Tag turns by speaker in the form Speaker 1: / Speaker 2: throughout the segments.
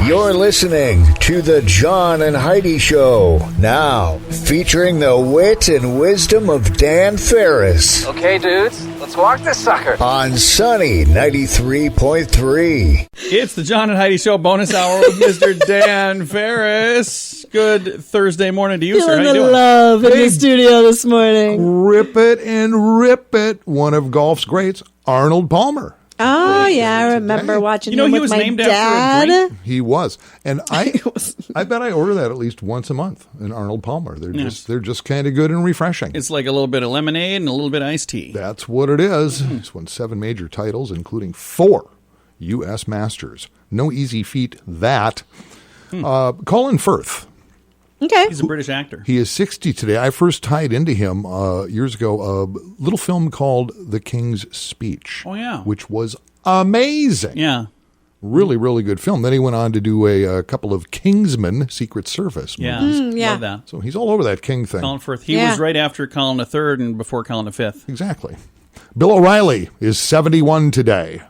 Speaker 1: You're listening to the John and Heidi Show, now featuring the wit and wisdom of Dan Farris.
Speaker 2: Okay, dudes, let's walk this sucker.
Speaker 1: On Sunny 93.3.
Speaker 3: It's the John and Heidi Show bonus hour with Mr. Dan Farris. Good Thursday morning to you, sir. How you doing?
Speaker 4: Love in the studio this morning.
Speaker 5: Rip it and rip it. One of golf's greats, Arnold Palmer.
Speaker 4: Oh, yeah, I remember watching him with my dad.
Speaker 5: He was. And I bet I order that at least once a month, an Arnold Palmer. They're just kind of good and refreshing.
Speaker 3: It's like a little bit of lemonade and a little bit of iced tea.
Speaker 5: That's what it is. He's won 7 major titles, including 4 U.S. Masters. No easy feat, that. Colin Firth.
Speaker 4: Okay.
Speaker 3: He's a British actor.
Speaker 5: He is 60 today. I first tied into him years ago a little film called The King's Speech.
Speaker 3: Oh, yeah.
Speaker 5: Which was amazing.
Speaker 3: Yeah.
Speaker 5: Really, really good film. Then he went on to do a couple of Kingsman Secret Service movies.
Speaker 3: Yeah. Love that.
Speaker 5: So he's all over that King thing.
Speaker 3: Colin Firth. He was right after Colin III and before Colin V.
Speaker 5: Exactly. Bill O'Reilly is 71 today.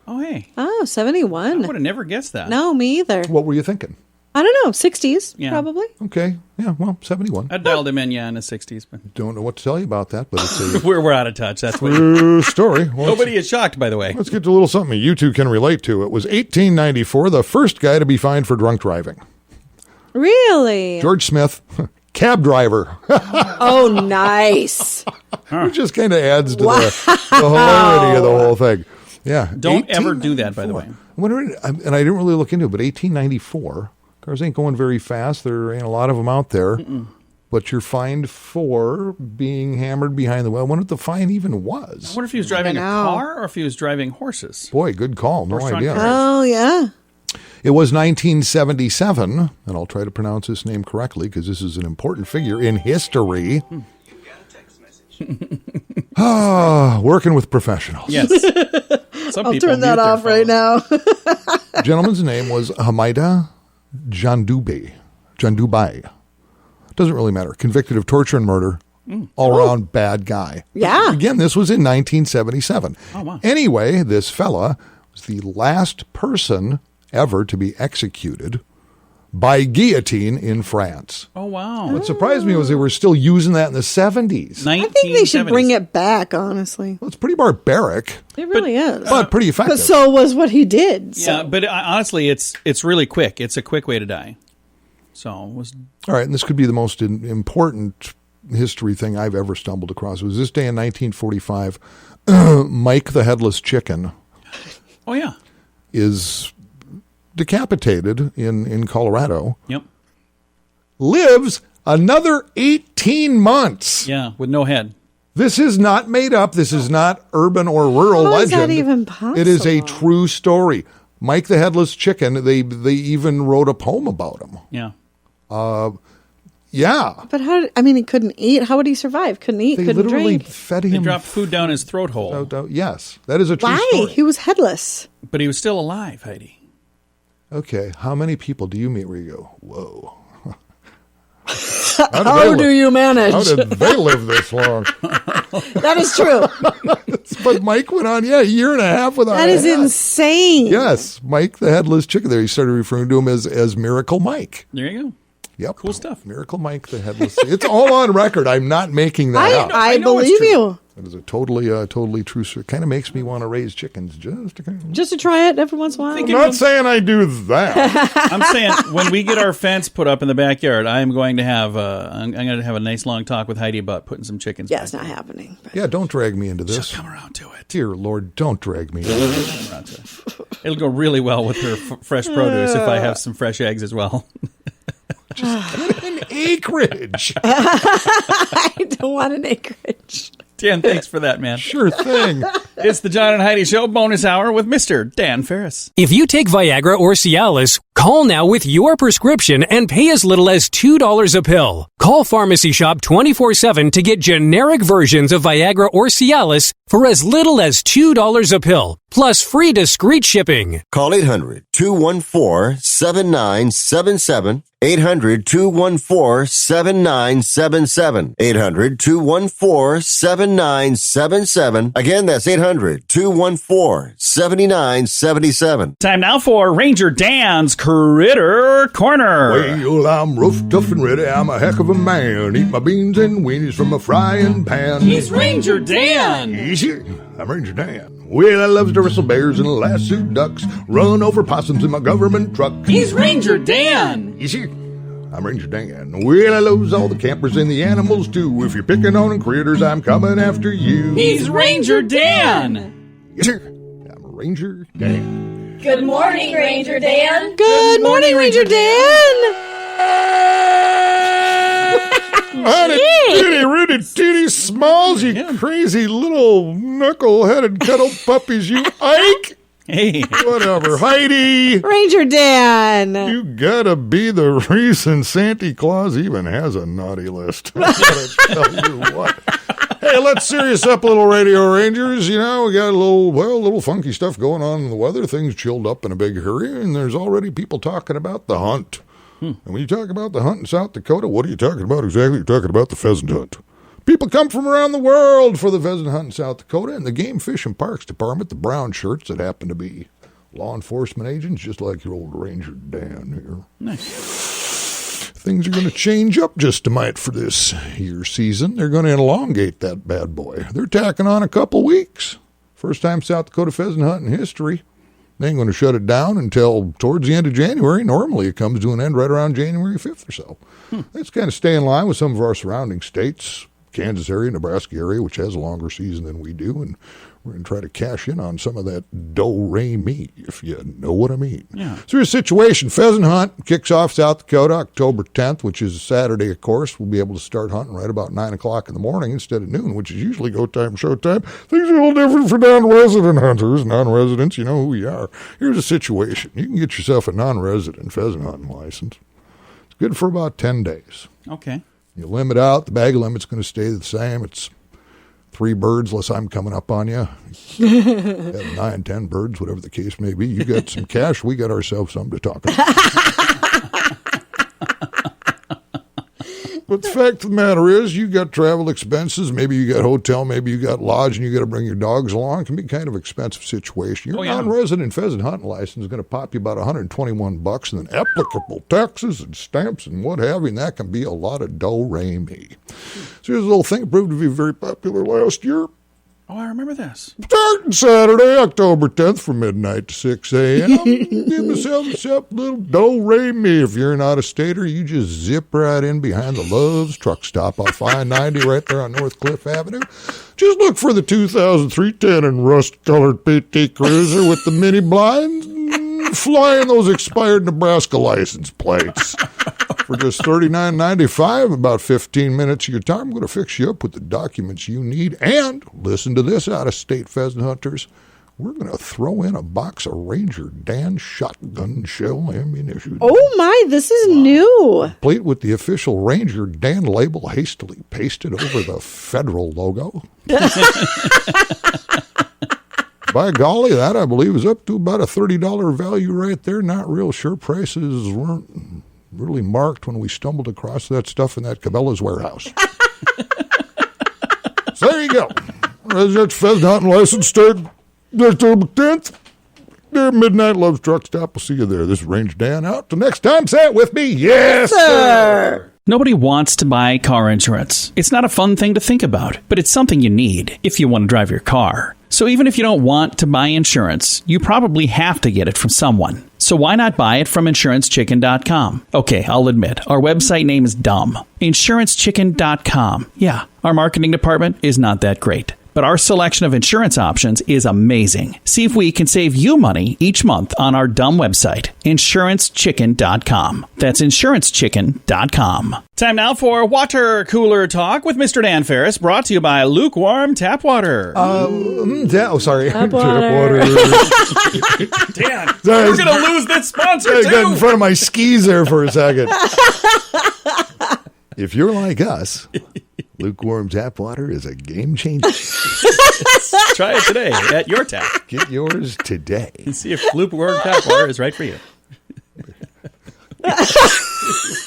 Speaker 3: Oh, hey.
Speaker 4: Oh, 71.
Speaker 3: I would have never guessed that.
Speaker 4: No, me either.
Speaker 5: What were you thinking?
Speaker 4: I don't know, 60s, probably.
Speaker 5: Okay. Yeah, well, 71.
Speaker 3: I dialed him in, in the 60s. But
Speaker 5: Don't know what to tell you about that, but it's a
Speaker 3: we're out of touch. That's what
Speaker 5: true story. Well,
Speaker 3: nobody is shocked, by the way.
Speaker 5: let's get to a little something you two can relate to. It was 1894, the first guy to be fined for drunk driving.
Speaker 4: Really?
Speaker 5: George Smith, cab driver.
Speaker 4: Oh, nice.
Speaker 5: It just kind of adds to the hilarity of the whole thing. Yeah.
Speaker 3: Don't ever do that, by the way.
Speaker 5: I'm wondering, and I didn't really look into it, but 1894, cars ain't going very fast. There ain't a lot of them out there. But you're fined for being hammered behind the wheel. I wonder what the fine even was.
Speaker 3: I wonder if he was driving a car or if he was driving horses.
Speaker 5: Boy, good call. No idea.
Speaker 4: Oh, yeah.
Speaker 5: It was 1977, and I'll try to pronounce this name correctly because this is an important figure in history. Working with professionals.
Speaker 3: Yes. Some
Speaker 4: I'll
Speaker 3: people
Speaker 4: turn that
Speaker 3: mute their
Speaker 4: off right
Speaker 3: phones.
Speaker 4: now.
Speaker 5: Gentleman's name was Hamida Jandubai. Doesn't really matter. Convicted of torture and murder. All-around bad guy.
Speaker 4: Yeah.
Speaker 5: Again, this was in 1977.
Speaker 3: Oh, wow.
Speaker 5: Anyway, this fella was the last person ever to be executed by guillotine in France.
Speaker 3: Oh, wow.
Speaker 5: What surprised me was they were still using that in the 70s.
Speaker 4: I think they should bring it back, honestly.
Speaker 5: Well, it's pretty barbaric,
Speaker 4: It really is.
Speaker 5: but pretty effective.
Speaker 4: But so was what he did.
Speaker 3: Yeah, but honestly, it's really quick. It's a quick way to die. So it was.
Speaker 5: All right, and this could be the most important history thing I've ever stumbled across. It was this day in 1945. Mike the Headless Chicken
Speaker 3: Oh, yeah.
Speaker 5: is decapitated in Colorado.
Speaker 3: Yep.
Speaker 5: Lives another 18 months.
Speaker 3: Yeah, with no head.
Speaker 5: This is not made up. This is not urban or rural
Speaker 4: How
Speaker 5: legend.
Speaker 4: is that even possible?
Speaker 5: It is a true story. Mike the Headless Chicken, they even wrote a poem about him.
Speaker 3: Yeah.
Speaker 5: Yeah.
Speaker 4: But he couldn't eat. How would he survive? Couldn't eat,
Speaker 5: They
Speaker 4: couldn't
Speaker 5: literally
Speaker 4: drink.
Speaker 5: fed
Speaker 3: They
Speaker 5: him.
Speaker 3: dropped food down his throat hole.
Speaker 5: Yes, that is a true
Speaker 4: Why?
Speaker 5: story.
Speaker 4: He was headless.
Speaker 3: But he was still alive, Heidi.
Speaker 5: Okay, how many people do you meet where you go, whoa?
Speaker 4: How do you manage?
Speaker 5: How did they live this long?
Speaker 4: That is true.
Speaker 5: But Mike went on, a year and a half without
Speaker 4: That
Speaker 5: a
Speaker 4: is
Speaker 5: head.
Speaker 4: insane.
Speaker 5: Yes, Mike the Headless Chicken. There, he started referring to him as Miracle Mike.
Speaker 3: There you go.
Speaker 5: Yep.
Speaker 3: Cool stuff.
Speaker 5: Miracle Mike the Headless. It's all on record. I'm not making that up.
Speaker 4: I
Speaker 3: know it's
Speaker 4: believe
Speaker 3: true.
Speaker 4: you.
Speaker 5: That is a totally true story. Kind of makes me want to raise chickens
Speaker 4: Just to try it every once in a while.
Speaker 5: I'm not saying I do that.
Speaker 3: I'm saying when we get our fence put up in the backyard, I'm going to have a nice long talk with Heidi about putting some chickens.
Speaker 4: Yeah, it's not happening. But
Speaker 5: Yeah, don't drag me into this.
Speaker 3: She'll come around to it.
Speaker 5: Dear Lord, don't drag me into this.
Speaker 3: Come around to it. It'll go really well with her fresh produce if I have some fresh eggs as well.
Speaker 5: An acreage.
Speaker 4: I don't want an acreage.
Speaker 3: Dan, thanks for that, man.
Speaker 5: Sure thing.
Speaker 3: It's the John and Heidi Show bonus hour with Mr. Dan Farris.
Speaker 6: If you take Viagra or Cialis, call now with your prescription and pay as little as $2 a pill. Call Pharmacy Shop 24/7 to get generic versions of Viagra or Cialis for as little as $2 a pill. plus free discreet shipping.
Speaker 7: Call 800-214-7977. 800-214-7977. 800-214-7977. Again, that's 800-214-7977.
Speaker 3: Time now for Ranger Dan's Critter Corner.
Speaker 5: Well, I'm rough, tough, and ready. I'm a heck of a man. Eat my beans and weenies from a frying pan.
Speaker 3: He's Ranger Dan.
Speaker 5: Easy. I'm Ranger Dan. Well, I loves to wrestle bears and lasso ducks. Run over possums in my government truck.
Speaker 3: He's Ranger Dan.
Speaker 5: Easy. I'm Ranger Dan. Well, I loves all the campers and the animals, too. If you're picking on critters, I'm coming after you.
Speaker 3: He's Ranger Dan.
Speaker 5: Yes, sir. I'm Ranger Dan.
Speaker 8: Good morning, Ranger Dan.
Speaker 4: Good morning, Ranger Dan.
Speaker 5: Honey, titty, Rudy, titty, smalls, you crazy little knuckle-headed cuddle puppies, you Ike.
Speaker 3: Hey.
Speaker 5: Whatever. Heidi.
Speaker 4: Ranger Dan.
Speaker 5: You gotta be the reason Santa Claus even has a naughty list. I gotta tell you what. Hey, let's serious up a little, Radio Rangers. You know, we got a little funky stuff going on in the weather. Things chilled up in a big hurry, and there's already people talking about the hunt. And when you talk about the hunt in South Dakota, what are you talking about exactly? You're talking about the pheasant hunt. People come from around the world for the pheasant hunt in South Dakota, and the Game Fish and Parks Department, the brown shirts that happen to be law enforcement agents, just like your old Ranger Dan here.
Speaker 3: Nice.
Speaker 5: Things are going to change up just a mite for this year season. They're going to elongate that bad boy. They're tacking on a couple weeks. First time South Dakota pheasant hunt in history. They ain't going to shut it down until towards the end of January. Normally, it comes to an end right around January 5th or so. Let's kind of stay in line with some of our surrounding states, Kansas area, Nebraska area, which has a longer season than we do, and we're going to try to cash in on some of that do-re-mi, if you know what I mean.
Speaker 3: Yeah.
Speaker 5: So here's the situation. Pheasant hunt kicks off South Dakota October 10th, which is a Saturday, of course. We'll be able to start hunting right about 9 o'clock in the morning instead of noon, which is usually go time, show time. Things are a little different for non-resident hunters. Non-residents, you know who you are. Here's the situation. You can get yourself a non-resident pheasant hunting license. It's good for about 10 days.
Speaker 3: Okay.
Speaker 5: You limit out. The bag limit's going to stay the same. It's 3 birds, unless I'm coming up on you. 9, 10 birds, whatever the case may be. You got some cash. We got ourselves something to talk about. But the fact of the matter is, you got travel expenses. Maybe you got hotel. Maybe you got lodge, and you got to bring your dogs along. It can be kind of an expensive situation. Your non-resident pheasant hunting license is going to pop you about $121, and then applicable taxes and stamps and what have you, and that can be a lot of do-re-mi. So here's a little thing that proved to be very popular last year.
Speaker 3: Oh, I remember this.
Speaker 5: Starting Saturday, October 10th from midnight to 6 a.m. Give yourself a little do-re-mi. If you're an out-of-stater, you just zip right in behind the Love's truck stop off I-90 right there on North Cliff Avenue. Just look for the 2003 Tannen rust-colored PT Cruiser with the mini blinds flying those expired Nebraska license plates. For just $39.95, about 15 minutes of your time, I'm going to fix you up with the documents you need. And listen to this, out-of-state pheasant hunters. We're going to throw in a box of Ranger Dan shotgun shell ammunition.
Speaker 4: Oh, my, this is new.
Speaker 5: Complete with the official Ranger Dan label hastily pasted over the federal logo. By golly, that, I believe, is up to about a $30 value right there. Not real sure prices weren't really marked when we stumbled across that stuff in that Cabela's warehouse. So there you go. Resident pheasant hunting license started October 10th. There, Midnight Love's Truck Stop. We'll see you there. This is Ranger Dan out. Till next time, say it with me. Yes, sir.
Speaker 3: Nobody wants to buy car insurance. It's not a fun thing to think about, but it's something you need if you want to drive your car. So even if you don't want to buy insurance, you probably have to get it from someone. So why not buy it from InsuranceChicken.com? Okay, I'll admit, our website name is dumb. InsuranceChicken.com. Yeah, our marketing department is not that great. But our selection of insurance options is amazing. See if we can save you money each month on our dumb website, InsuranceChicken.com. That's InsuranceChicken.com. Time now for Water Cooler Talk with Mr. Dan Farris, brought to you by Lukewarm Tap Water.
Speaker 5: Sorry.
Speaker 4: Tap water.
Speaker 3: Dan, we're going to lose this sponsor,
Speaker 5: I
Speaker 3: too.
Speaker 5: got in front of my skis there for a second. If you're like us, Lukewarm tap water is a game changer.
Speaker 3: Try it today at your tap.
Speaker 5: Get yours today.
Speaker 3: And see if lukewarm tap water is right for you.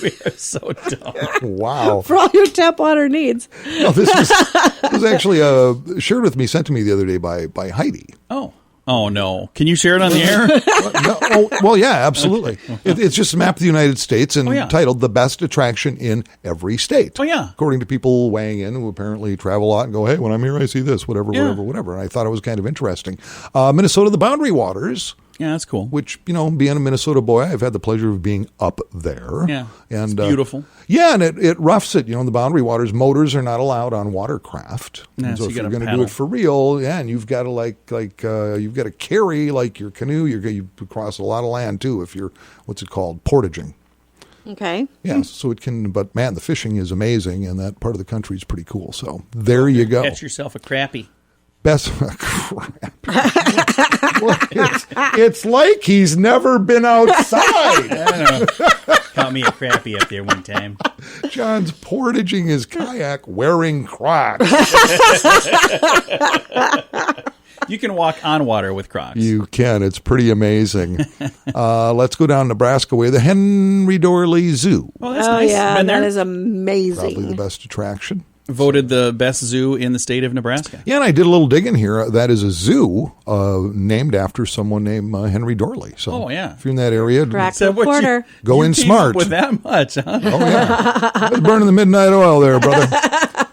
Speaker 3: We are so dumb.
Speaker 5: Wow.
Speaker 4: For all your tap water needs.
Speaker 5: No, this was actually shared with me, sent to me the other day by Heidi.
Speaker 3: Oh, no. Can you share it on the air?
Speaker 5: Well, yeah, absolutely. It's just a map of the United States and
Speaker 3: yeah.
Speaker 5: titled The Best Attraction in Every State.
Speaker 3: Oh, yeah.
Speaker 5: According to people weighing in who apparently travel a lot and go, hey, when I'm here, I see this, whatever. And I thought it was kind of interesting. Minnesota, the Boundary Waters.
Speaker 3: Yeah, that's cool.
Speaker 5: Which, being a Minnesota boy, I've had the pleasure of being up there.
Speaker 3: Yeah,
Speaker 5: and
Speaker 3: it's beautiful.
Speaker 5: Yeah, and it roughs it. The Boundary Waters, motors are not allowed on watercraft.
Speaker 3: Yeah,
Speaker 5: so
Speaker 3: you
Speaker 5: if you're
Speaker 3: gotta
Speaker 5: going to do it for real, and you've got to you've got to carry your canoe. You cross a lot of land too if you're what's it called, portaging.
Speaker 4: Okay.
Speaker 5: Yeah, so it can. But man, the fishing is amazing, and that part of the country is pretty cool. So there you go.
Speaker 3: Catch yourself a crappie.
Speaker 5: Best crap. It's like he's never been outside.
Speaker 3: I know. Caught me a crappie up there one time.
Speaker 5: John's portaging his kayak wearing Crocs.
Speaker 3: You can walk on water with Crocs.
Speaker 5: You can. It's pretty amazing. Let's go down Nebraska way. The Henry Doorly Zoo.
Speaker 3: Oh, that's nice.
Speaker 4: Yeah, that is amazing.
Speaker 5: Probably the best attraction.
Speaker 3: Voted the best zoo in the state of Nebraska.
Speaker 5: Yeah, and I did a little digging here. That is a zoo named after someone named Henry Doorly. So if you're in that area, go in smart.
Speaker 3: With that much, huh?
Speaker 5: Oh, yeah. It's burning the midnight oil there, brother.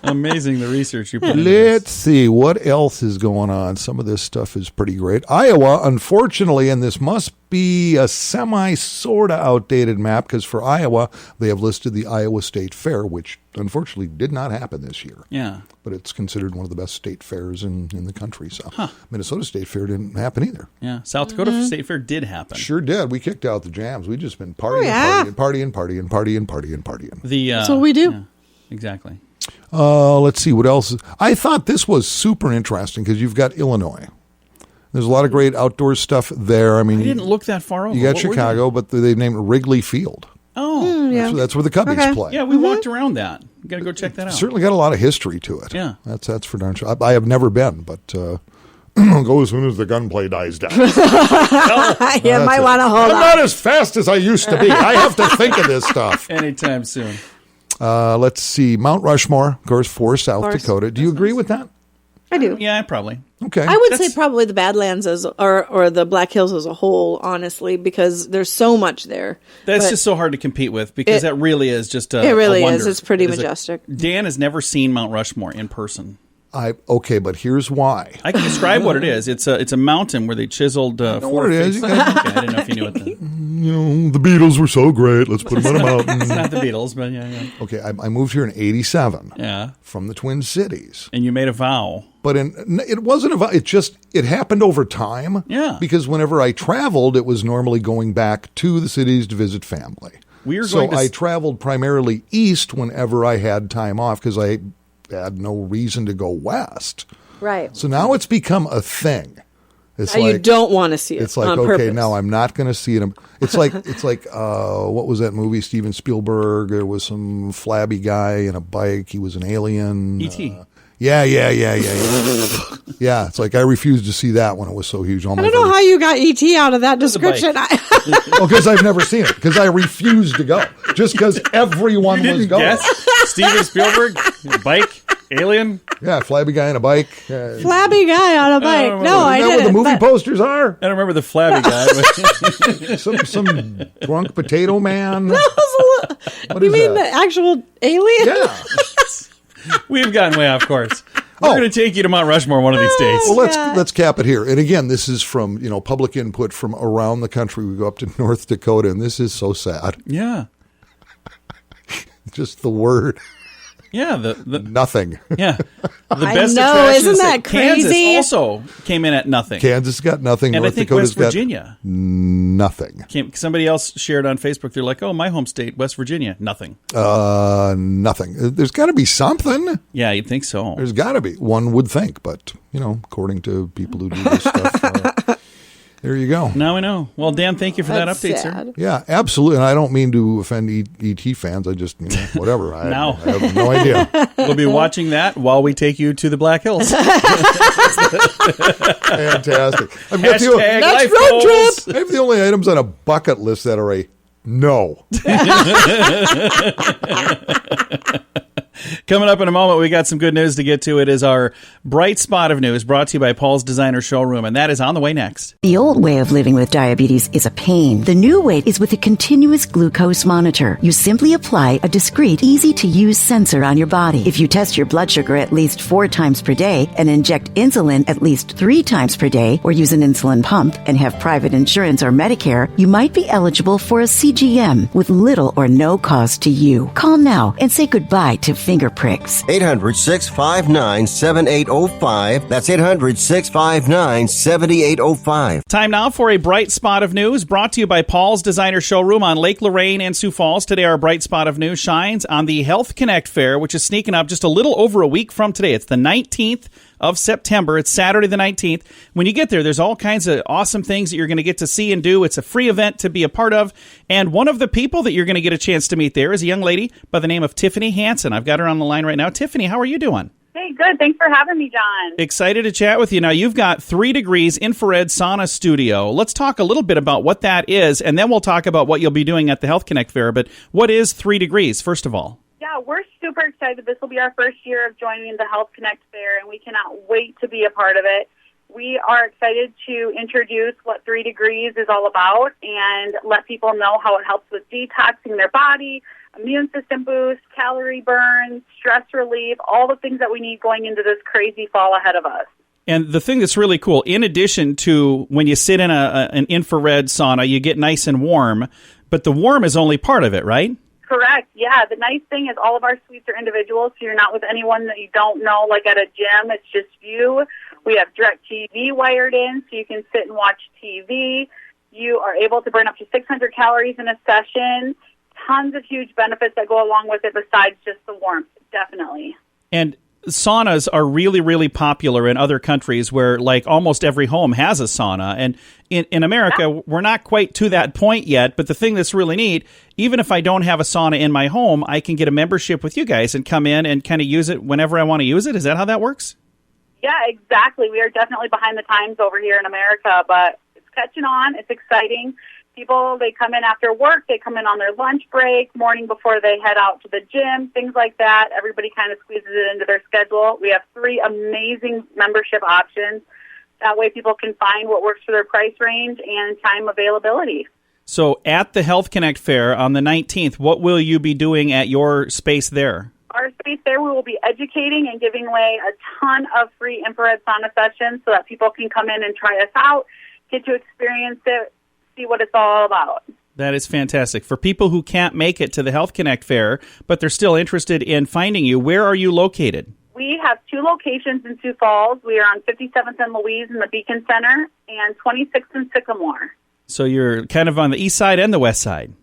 Speaker 3: Amazing the research you put into
Speaker 5: Let's see what else is going on. Some of this stuff is pretty great. Iowa, unfortunately, and this must be a sort of outdated map because for Iowa, they have listed the Iowa State Fair, which unfortunately did not happen this year.
Speaker 3: Yeah.
Speaker 5: But it's considered one of the best state fairs in the country. So Minnesota State Fair didn't happen either.
Speaker 3: Yeah. South Dakota State Fair did happen.
Speaker 5: Sure did. We kicked out the jams. We've just been partying.
Speaker 4: That's what we do.
Speaker 3: Yeah, exactly.
Speaker 5: Let's see what else. I thought this was super interesting because you've got Illinois. There's a lot of great outdoor stuff there. I mean,
Speaker 3: I didn't look that far over.
Speaker 5: You got Chicago, but they've named it Wrigley Field.
Speaker 3: Oh,
Speaker 4: yeah.
Speaker 5: That's where the Cubbies play.
Speaker 3: Yeah, we walked around that. You got to go check that out.
Speaker 5: Certainly got a lot of history to it.
Speaker 3: Yeah,
Speaker 5: that's for darn sure. I have never been, but I'll go as soon as the gunplay dies down.
Speaker 4: You might want to hold on.
Speaker 5: I'm not as fast as I used to be. I have to think of this stuff
Speaker 3: anytime soon.
Speaker 5: Let's see. Mount Rushmore, of course, for South Dakota. Do you agree with that?
Speaker 4: I do.
Speaker 3: Yeah, probably.
Speaker 5: Okay.
Speaker 4: I would say probably the Badlands or the Black Hills as a whole, honestly, because there's so much there.
Speaker 3: That's just so hard to compete with because that really is just a
Speaker 4: It really
Speaker 3: wonder.
Speaker 4: is. It's pretty majestic.
Speaker 3: Dan has never seen Mount Rushmore in person.
Speaker 5: Okay, but here's why.
Speaker 3: I can describe what it is. It's a mountain where they chiseled
Speaker 5: what it is.
Speaker 3: Okay, I didn't know if you knew what
Speaker 5: the Beatles were so great. Let's put them on a mountain.
Speaker 3: It's not the Beatles, but yeah.
Speaker 5: Okay, I moved here in '87.
Speaker 3: Yeah.
Speaker 5: From the Twin Cities.
Speaker 3: And you made a vow.
Speaker 5: But it wasn't a vow. It happened over time.
Speaker 3: Yeah.
Speaker 5: Because whenever I traveled, it was normally going back to the cities to visit family. I traveled primarily east whenever I had time off because I had no reason to go west.
Speaker 4: Right.
Speaker 5: So now it's become a thing. It's
Speaker 4: you don't want to see it.
Speaker 5: It's like,
Speaker 4: on
Speaker 5: okay,
Speaker 4: purpose.
Speaker 5: now I'm not going to see it. It's like what was that movie? Steven Spielberg. There was some flabby guy in a bike. He was an alien.
Speaker 3: E.T.
Speaker 5: Yeah. Yeah, it's like I refused to see that when it was so huge.
Speaker 4: I don't know how you got E.T. out of that description.
Speaker 5: Because I've never seen it. Because I refused to go. Just because everyone was going.
Speaker 3: Yes, Steven Spielberg, bike, alien.
Speaker 5: Yeah, flabby guy on a bike.
Speaker 4: Flabby guy on a bike. No, I didn't.
Speaker 5: What the movie posters are?
Speaker 3: I don't remember the flabby guy.
Speaker 5: some drunk potato man.
Speaker 4: You mean the actual alien?
Speaker 5: Yeah.
Speaker 3: We've gotten way off course. We're going to take you to Mount Rushmore one of these days.
Speaker 5: Well, let's cap it here. And again, this is from public input from around the country. We go up to North Dakota, and this is so sad.
Speaker 3: Yeah.
Speaker 5: Just the word.
Speaker 3: Yeah,
Speaker 5: nothing.
Speaker 3: Yeah, the
Speaker 4: attraction.
Speaker 3: best attraction.
Speaker 4: Isn't that crazy?
Speaker 3: Kansas also came in at nothing.
Speaker 5: Kansas got nothing.
Speaker 3: And
Speaker 5: North
Speaker 3: I think
Speaker 5: Dakota's
Speaker 3: West Virginia
Speaker 5: got nothing.
Speaker 3: Somebody else shared on Facebook. They're like, "Oh, my home state, West Virginia, nothing."
Speaker 5: Nothing. There's got to be something.
Speaker 3: Yeah, you'd think so.
Speaker 5: There's got to be. One would think, but according to people who do this stuff. There you go.
Speaker 3: Now we know. Well, Dan, thank you for that
Speaker 4: That's
Speaker 3: update,
Speaker 4: sad.
Speaker 3: sir.
Speaker 5: Yeah, absolutely. And I don't mean to offend ET fans. I just, whatever. I have no idea.
Speaker 3: We'll be watching that while we take you to the Black Hills.
Speaker 5: Fantastic. I've got
Speaker 3: Hashtag
Speaker 4: Next
Speaker 3: life
Speaker 4: road
Speaker 3: goals.
Speaker 4: trip.
Speaker 5: I have the only items on a bucket list that are a no.
Speaker 3: Coming up in a moment, we got some good news to get to. It is our bright spot of news brought to you by Paul's Designer Showroom, and that is on the way next.
Speaker 9: The old way of living with diabetes is a pain. The new way is with a continuous glucose monitor. You simply apply a discreet, easy-to-use sensor on your body. If you test your blood sugar at least 4 times per day and inject insulin at least 3 times per day, or use an insulin pump and have private insurance or Medicare, you might be eligible for a CGM with little or no cost to you. Call now and say goodbye to finger pricks.
Speaker 7: 800-659-7805. That's 800-659-7805.
Speaker 3: Time now for a bright spot of news brought to you by Paul's Designer Showroom on Lake Lorraine and Sioux Falls. Today, our bright spot of news shines on the Health Connect Fair, which is sneaking up just a little over a week from today. It's the 19th of September. It's Saturday the 19th. When you get there, there's all kinds of awesome things that you're going to get to see and do. It's a free event to be a part of. And one of the people that you're going to get a chance to meet there is a young lady by the name of Tiffany Hansen. I've got her on the line right now. Tiffany, how are you doing?
Speaker 10: Hey, good. Thanks for having me, John.
Speaker 3: Excited to chat with you. Now, you've got 3 Degrees Infrared Sauna Studio. Let's talk a little bit about what that is, and then we'll talk about what you'll be doing at the Health Connect Fair. But what is 3 Degrees, first of all?
Speaker 10: Yeah, we're super excited. This will be our first year of joining the Health Connect Fair, and we cannot wait to be a part of it. We are excited to introduce what 3 Degrees is all about and let people know how it helps with detoxing their body, immune system boost, calorie burn, stress relief, all the things that we need going into this crazy fall ahead of us.
Speaker 3: And the thing that's really cool, in addition to when you sit in an infrared sauna, you get nice and warm, but the warm is only part of it, right?
Speaker 10: Correct. Yeah. The nice thing is all of our suites are individual, so you're not with anyone that you don't know, like at a gym. It's just you. We have direct TV wired in, so you can sit and watch TV. You are able to burn up to 600 calories in a session. Tons of huge benefits that go along with it besides just the warmth, definitely.
Speaker 3: And saunas are really, really popular in other countries where, like, almost every home has a sauna. And in America, we're not quite to that point yet. But the thing that's really neat, even if I don't have a sauna in my home, I can get a membership with you guys and come in and kind of use it whenever I want to use it. Is that how that works?
Speaker 10: Yeah, exactly. We are definitely behind the times over here in America, but it's catching on. It's exciting. People, they come in after work, they come in on their lunch break, morning before they head out to the gym, things like that. Everybody kind of squeezes it into their schedule. We have 3 amazing membership options. That way people can find what works for their price range and time availability.
Speaker 3: So at the Health Connect Fair on the 19th, what will you be doing at your space there?
Speaker 10: Our space there, we will be educating and giving away a ton of free infrared sauna sessions so that people can come in and try us out, get to experience it, see what it's all about.
Speaker 3: That is fantastic. For people who can't make it to the Health Connect Fair, but they're still interested in finding you, where are you located?
Speaker 10: We have 2 locations in Sioux Falls. We are on 57th and Louise in the Beacon Center and 26th and Sycamore.
Speaker 3: So you're kind of on the east side and the west side.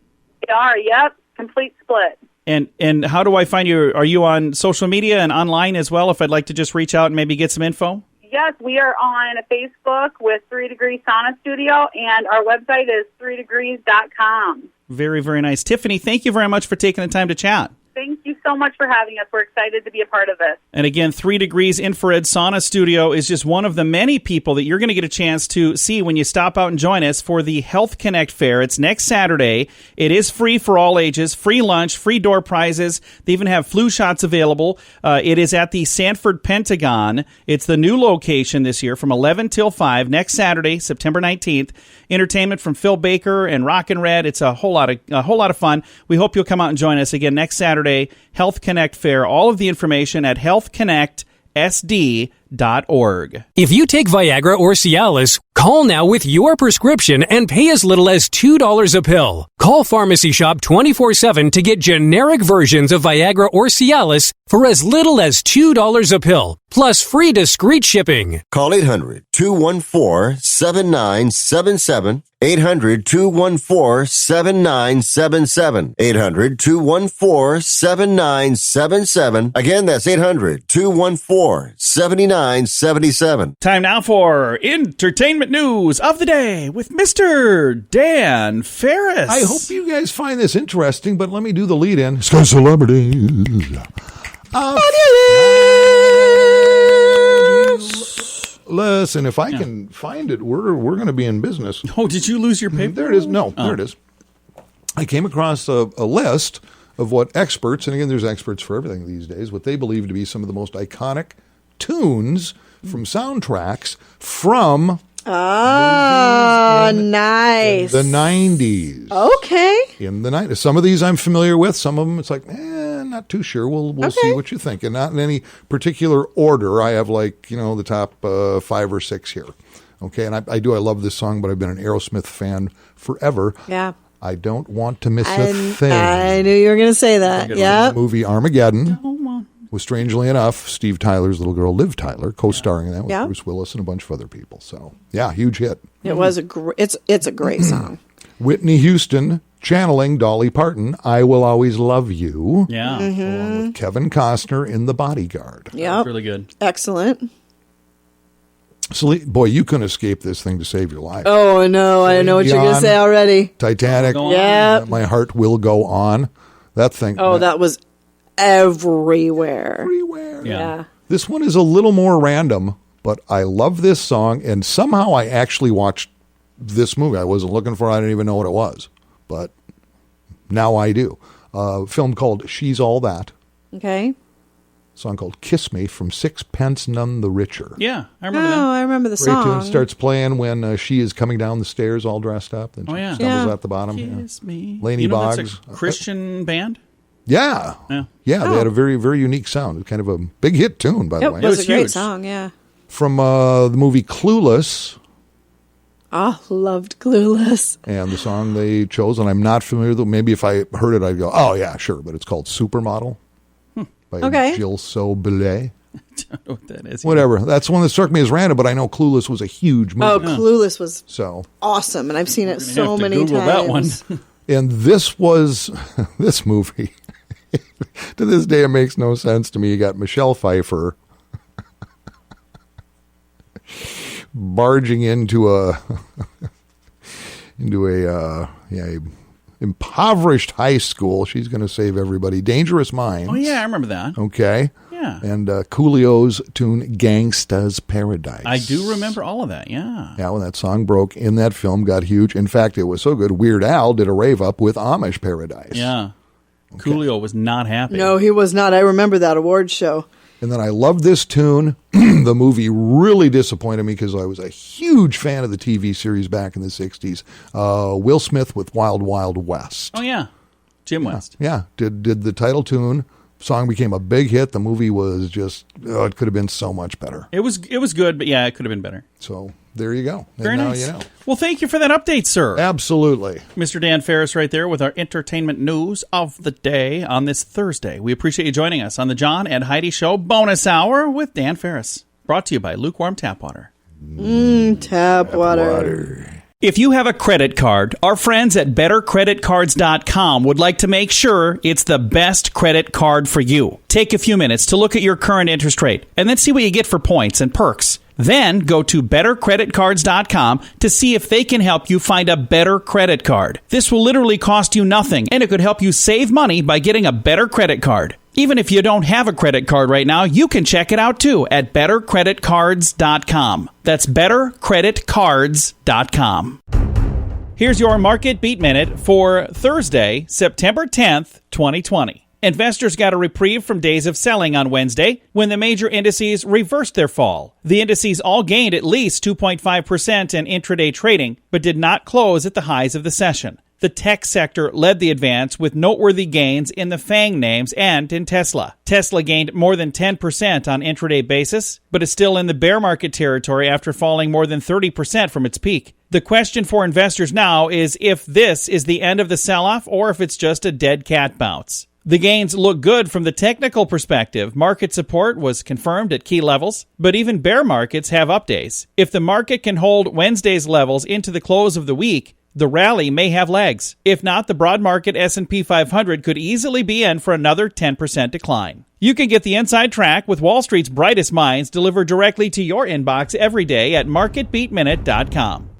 Speaker 10: We are, yep, complete split.
Speaker 3: And how do I find you? Are you on social media and online as well if I'd like to just reach out and maybe get some info?
Speaker 10: Yes, we are on Facebook with 3 Degrees Sauna Studio, and our website is 3degrees.com.
Speaker 3: Very, very nice. Tiffany, thank you very much for taking the time to chat.
Speaker 10: Thank you so much for having us. We're excited to be a part of this.
Speaker 3: And again, 3 Degrees Infrared Sauna Studio is just one of the many people that you're going to get a chance to see when you stop out and join us for the Health Connect Fair. It's next Saturday. It is free for all ages, free lunch, free door prizes. They even have flu shots available. It is at the Sanford Pentagon. It's the new location this year from 11 till 5, next Saturday, September 19th. Entertainment from Phil Baker and Rockin' Red. It's a whole lot of fun. We hope you'll come out and join us again next Saturday. Health Connect Fair. All of the information at healthconnectsd.org.
Speaker 6: If you take Viagra or Cialis, call now with your prescription and pay as little as $2 a pill. Call Pharmacy Shop 24/7 to get generic versions of Viagra or Cialis for as little as $2 a pill, plus free discreet shipping.
Speaker 7: Call 800-214-7977. 800-214-7977. 800-214-7977. Again, that's 800-214-7977.
Speaker 3: Time now for entertainment news of the day with Mr. Dan Farris.
Speaker 5: I hope you guys find this interesting, but let me do the lead-in. Sky Celebrities. Listen, if I can find it, we're going to be in business.
Speaker 3: Oh, did you lose your paper?
Speaker 5: There it is. No, there it is. I came across a list of what experts, and again, there's experts for everything these days, what they believe to be some of the most iconic tunes from soundtracks from
Speaker 4: nice.
Speaker 5: the 90s.
Speaker 4: Okay.
Speaker 5: In the 90s. Some of these I'm familiar with. Some of them it's like, not too sure. We'll see what you think. And not in any particular order. I have the top 5 or 6 here. Okay, and I love this song, but I've been an Aerosmith fan forever.
Speaker 4: Yeah.
Speaker 5: I don't want to miss a thing.
Speaker 4: I knew you were going to say that. Yeah.
Speaker 5: The movie Armageddon was, strangely enough, Steve Tyler's little girl, Liv Tyler, co-starring in that with Bruce Willis and a bunch of other people. So, yeah, huge hit.
Speaker 4: It was it's a great song.
Speaker 5: Whitney Houston channeling Dolly Parton, I Will Always Love You.
Speaker 3: Yeah.
Speaker 5: Along with Kevin Costner in The Bodyguard.
Speaker 4: Yeah.
Speaker 3: Really good.
Speaker 4: Excellent.
Speaker 5: So, boy, you couldn't escape this thing to save your life.
Speaker 4: Oh, no. I know what you're going to say already.
Speaker 5: Titanic.
Speaker 4: Yeah.
Speaker 5: My Heart Will Go On. That thing.
Speaker 4: Oh, that was everywhere.
Speaker 5: Everywhere.
Speaker 4: Yeah.
Speaker 5: This one is a little more random, but I love this song, and somehow I actually watched this movie. I wasn't looking for it. I didn't even know what it was, but now I do. A film called She's All That.
Speaker 4: Okay.
Speaker 5: A song called Kiss Me from Sixpence None the Richer.
Speaker 3: Yeah, I remember that.
Speaker 4: Oh, I remember the
Speaker 5: Great
Speaker 4: song.
Speaker 5: tune. Starts playing when she is coming down the stairs all dressed up. Then she stumbles at the bottom.
Speaker 3: Kiss me.
Speaker 5: Laney Boggs.
Speaker 3: That's a Christian band?
Speaker 5: Yeah. They had a very, very unique sound. Kind of a big hit tune, by the way.
Speaker 4: It was a great song, yeah.
Speaker 5: From the movie Clueless.
Speaker 4: Oh, loved Clueless.
Speaker 5: And the song they chose, and I'm not familiar with it. Maybe if I heard it, I'd go, oh, yeah, sure. But it's called Supermodel by Jill Sobelay.
Speaker 3: I don't know what that is.
Speaker 5: Whatever. That's one that struck me as random, but I know Clueless was a huge movie.
Speaker 4: Oh, Clueless was awesome, and I've seen it so many
Speaker 3: Google
Speaker 4: times.
Speaker 3: That one.
Speaker 5: And this was, this movie, to this day, it makes no sense to me. You got Michelle Pfeiffer barging into a impoverished high school. She's going to save everybody. Dangerous Minds.
Speaker 3: Oh, yeah, I remember that.
Speaker 5: Okay.
Speaker 3: Yeah.
Speaker 5: And Coolio's tune Gangsta's Paradise.
Speaker 3: I do remember all of that, yeah.
Speaker 5: Yeah, when that song broke in that film, got huge. In fact, it was so good, Weird Al did a rave up with Amish Paradise.
Speaker 3: Yeah. Okay. Coolio was not happy.
Speaker 4: No, he was not. I remember that award show.
Speaker 5: And then I loved this tune. The movie really disappointed me because I was a huge fan of the TV series back in the 60s. Will Smith with Wild Wild West.
Speaker 3: Oh, yeah. Jim West.
Speaker 5: Yeah. Did the title tune. Song became a big hit. The movie was just, it could have been so much better.
Speaker 3: It was good, but yeah, it could have been better.
Speaker 5: So there you go.
Speaker 3: Very
Speaker 5: and
Speaker 3: nice.
Speaker 5: Now you know.
Speaker 3: Well, thank you for that update, sir.
Speaker 5: Absolutely.
Speaker 3: Mr. Dan Farris right there with our entertainment news of the day on this Thursday. We appreciate you joining us on the John and Heidi Show bonus hour with Dan Farris. Brought to you by Lukewarm Tap Water.
Speaker 4: Tap water.
Speaker 3: If you have a credit card, our friends at BetterCreditCards.com would like to make sure it's the best credit card for you. Take a few minutes to look at your current interest rate and then see what you get for points and perks. Then go to BetterCreditCards.com to see if they can help you find a better credit card. This will literally cost you nothing, and it could help you save money by getting a better credit card. Even if you don't have a credit card right now, you can check it out too at BetterCreditCards.com. That's BetterCreditCards.com. Here's your Market Beat Minute for Thursday, September 10th, 2020. Investors got a reprieve from days of selling on Wednesday when the major indices reversed their fall. The indices all gained at least 2.5% in intraday trading, but did not close at the highs of the session. The tech sector led the advance with noteworthy gains in the FANG names and in Tesla. Tesla gained more than 10% on intraday basis, but is still in the bear market territory after falling more than 30% from its peak. The question for investors now is if this is the end of the sell-off or if it's just a dead cat bounce. The gains look good from the technical perspective. Market support was confirmed at key levels, but even bear markets have up days. If the market can hold Wednesday's levels into the close of the week, the rally may have legs. If not, the broad market S&P 500 could easily be in for another 10% decline. You can get the inside track with Wall Street's brightest minds delivered directly to your inbox every day at marketbeatminute.com.